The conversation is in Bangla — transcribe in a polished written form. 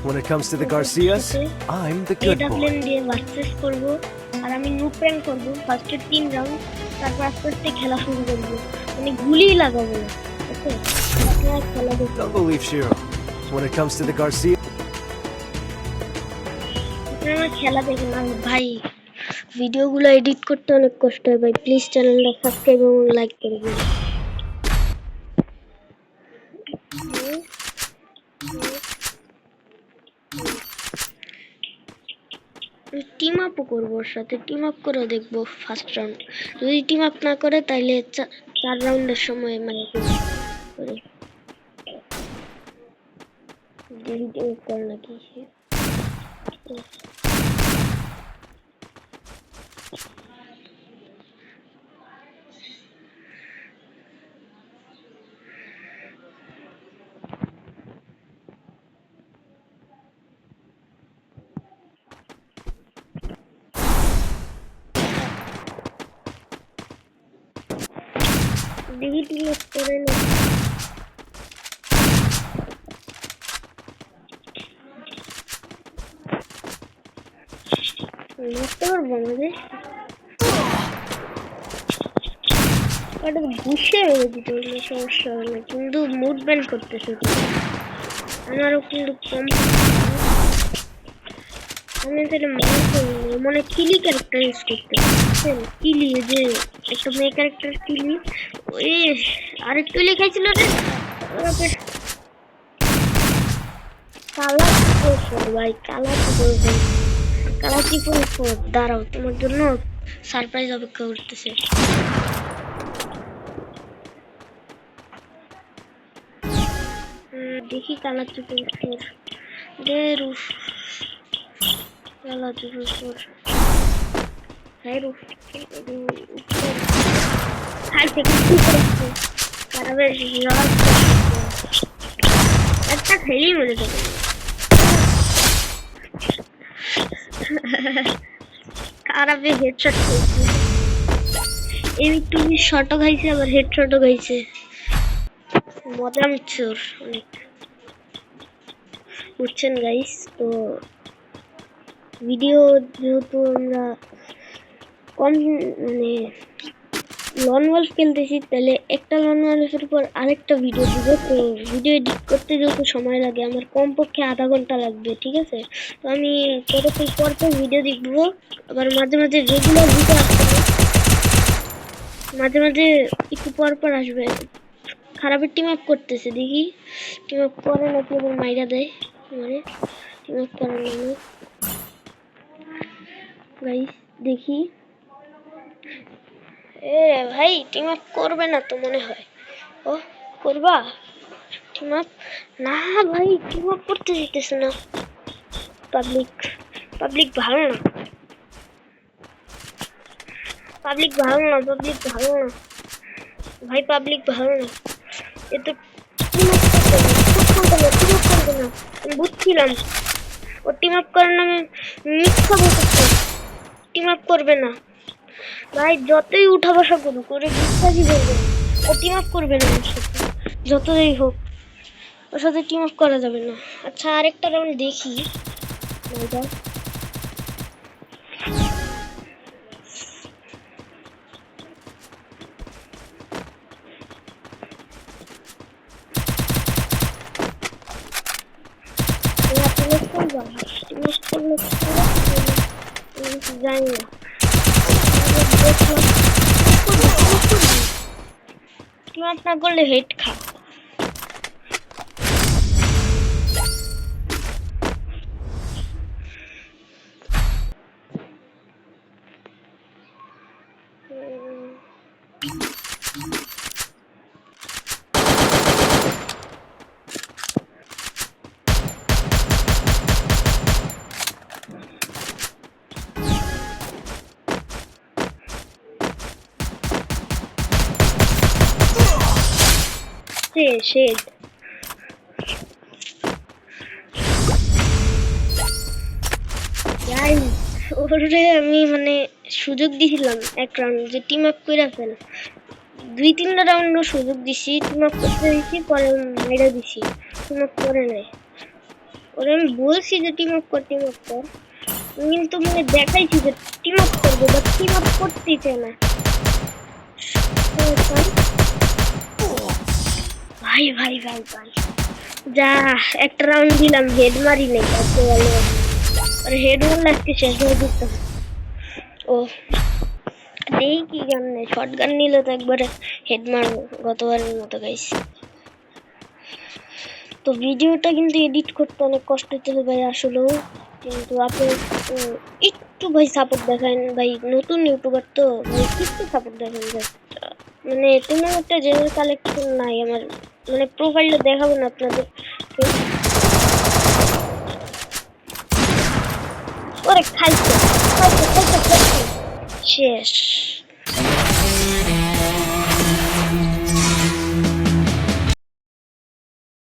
When it comes to the Garcias, I'm the good এটা boy. প্লেন দিয়ে ভার্সেস করব আর আমি নুব প্র্যাঙ্ক করব ফার্স্টে 3 রাউন্ড তারপর আস্তে আস্তে খেলা শুরু করব মানে গুলি লাগাবো ওকে আপনারা খেলা দেখুন Don't believe Shiro. When it comes to the Garcia, আপনারা খেলা দেখুন আর ভাই ভিডিওগুলো এডিট করতে অনেক কষ্ট হয় ভাই প্লিজ চ্যানেলটা সাবস্ক্রাইব এবং লাইক করে দিন টিম আপও করবো ওর সাথে টিম আপ করে দেখবো ফার্স্ট রাউন্ড যদি টিম আপ না করে তাইলে 4 রাউন্ডের সময় মানে করে দেখি টিম আপ করে নাকি সে দেখি টিম আপ করে না বুঝতে পারবো আমাদের ওটা ঘুষে মেরে দিতে হলে সমস্যা হবে না কিন্তু মুভমেন্ট করতেছে আমারও কিন্তু কম আমি তাহলে মানে কিলি ক্যারেক্টার ইউজ করতে কিলি যে একটা মেয়ে ক্যারেক্টার কিলি ওই আরেকটু লেখাইছিল রে কালা ভাই কালা দাঁড়াও তোমার জন্য সারপ্রাইজ অপেক্ষা করতেছে দেখি কালা চিপল দে রুফ কালা চিপল হাই রুফ হাই থেকে কি করছে খারাপের একটা খেলি মনে থাকে খারাপে হেডশট করছে এই তুমি শটও খাইছে আবার হেডশটও খাইছে মজা নিচ্ছে ওর অনেক বুঝছেন গাইস তো ভিডিও যেহেতু আমরা কম মানে লন ওয়ালফ খেলতেছি তাহলে একটা লন ওয়ালফের উপর আরেকটা ভিডিও দিব তো ভিডিও এডিট করতে যেহেতু সময় লাগে আমার কমপক্ষে আধা ঘন্টা লাগবে ঠিক আছে তো আমি কতক্ষণ পর ভিডিও দেখবো আবার মাঝে মাঝে রেগুলার ভিডিও আসবে মাঝে মাঝে একটু পর পর আসবে খারাপের টিম আপ করতেছে দেখি টিম আপ করে নাকি আবার মাইরা দেয় মানে টিম আপ করে না গাইস দেখি এ ভাই টিম আপ করবে না তো মনে হয় ও করবা টিম আপ না ভাই টিম আপ করতে দিতেছে না পাবলিক ভালো না পাবলিক ভালো না ভাই পাবলিক ভালো না এ তো টিম আপ করবে না আমি বুঝছিলাম ও টিম আপ করার নামে মিথ্যা বলতেছে টিম আপ করবে না ভাই যতই উঠা বসা করুক ওরে বিশ্বাসই করবে না ও টিম আপ করবে না ওর সাথে যতই হোক ওর সাথে টিম আপ করা যাবে না আচ্ছা আরেকটা রাউন্ড দেখি জানি না টিম আপ না করলে হেড খা শেড ওরে আমি মানে সুযোগ দিছিলাম এক রাউন্ড যে টিম আপ করে ফেল 2-3টা রাউন্ড সুযোগ দিছি টিম আপ করতে দিছি পরে মেরে দিছি টিম আপ করে নাই ওরে আমি বলছি যে টিম আপ কর কিন্তু মানে দেখাইছি যে টিম আপ করবো বা টিম আপ করতেই চায় না ভাই ভাই ভাই ভাই যা একটা রাউন্ড দিলাম হেড মারি নাই তাতে গেল আর হেড মারলে আজকে শেষ হয়ে যেত ও দেই কি গান নেই শর্ট গান নিলে তো একবারে হেড মারবো গতবারের মতো গাইছি তো ভিডিওটা কিন্তু এডিট করতে অনেক কষ্ট হচ্ছে ভাই আসলেও কিন্তু আপনি একটু ভাই সাপোর্ট দেখান ভাই নতুন ইউটিউবার তো ভাই একটু সাপোর্ট দেখান ভাই মানে তেমন একটা জেনারেল কালেকশন নাই আমার মানে প্রোফাইলটা দেখাবো না আপনাদের ওরে খাইছে শেষ